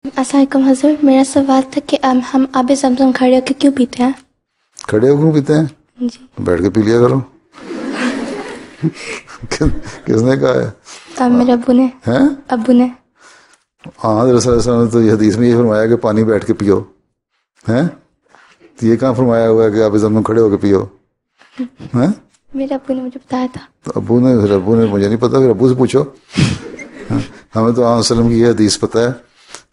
السلام علیکم حضرت، میرا سوال تھا کہ ہم آب زمزم کھڑے ہو کے کیوں پیتے ہیں؟ کھڑے ہو کیوں پیتے ہیں؟ جی بیٹھ کے پی لیا کرو. کس نے کہا ہے؟ میرے ابو نے. ہیں؟ ابو نے. ہاں حضرت صلی اللہ علیہ وسلم نے تو یہ حدیث میں یہ فرمایا کہ پانی بیٹھ کے پیو. ہیں؟ یہ کہاں فرمایا ہوا ہے کہ آپ زمزم کھڑے ہو کے پیو؟ ہیں؟ میرے ابو نے مجھے بتایا تھا. تو ابو نے مجھے نہیں پتا، پھر ابو سے پوچھو. ہمیں تو علیہ وسلم کی یہ حدیث پتہ ہے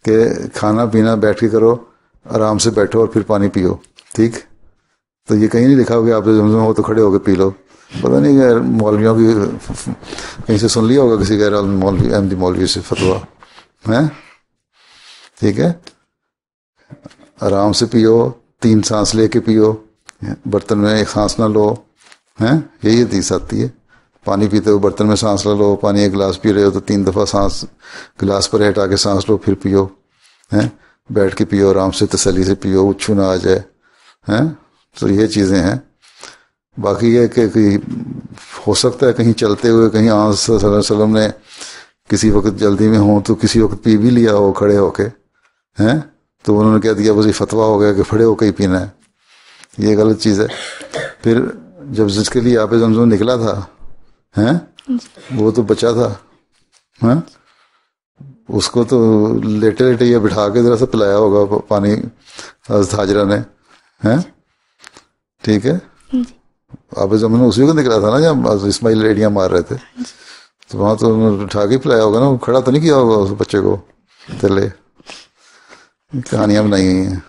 کہ کھانا پینا بیٹھ کے کرو، آرام سے بیٹھو اور پھر پانی پیو. ٹھیک؟ تو یہ کہیں نہیں لکھا ہو کہ آپ زمزم ہو تو کھڑے ہو کے پی لو. پتہ نہیں کہ مولویوں کی کہیں سے سن لیا ہوگا کسی غیر مولوی احمدی مولوی سے فتویٰ. ہیں؟ ٹھیک ہے، آرام سے پیو، 3 سانس لے کے پیو، برتن میں 1 سانس نہ لو. ہیں؟ یہی حدیث آتی ہے. پانی پیتے ہو برتن میں سانس نہ لو، پانی 1 گلاس پی رہے ہو تو 3 دفعہ سانس گلاس پر ہٹا کے سانس لو پھر پیو. ہیں؟ بیٹھ کے پیو، آرام سے تسلی سے پیو، اچھو نہ آ جائے. ہیں؟ تو یہ چیزیں ہیں. باقی یہ کہ ہو سکتا ہے کہیں چلتے ہوئے کہیں آن صلی اللہ علیہ وسلم نے کسی وقت جلدی میں ہوں تو کسی وقت پی بھی لیا ہو کھڑے ہو کے. ہیں؟ تو انہوں نے کہہ دیا بس یہ فتویٰ ہو گیا کہ کھڑے ہو کے ہی پینا ہے. یہ غلط چیز ہے. پھر جب جس کے لیے آب زمزم نکلا تھا، ہیں، وہ تو بچا تھا. ہاں، اس کو تو لیٹے لیٹے یا بٹھا کے ذرا سا پلایا ہوگا پانی حضرت حاجرہ نے. ہیں؟ ٹھیک ہے، آب زمزم اسی کو نکلا تھا نا جب اسماعیل ایڑیاں مار رہے تھے، تو وہاں تو انہوں نے اٹھا کے پلایا ہوگا نا، کھڑا تو نہیں کیا ہوگا اس بچے کو. چلے کہانیاں بنائی گئی ہیں.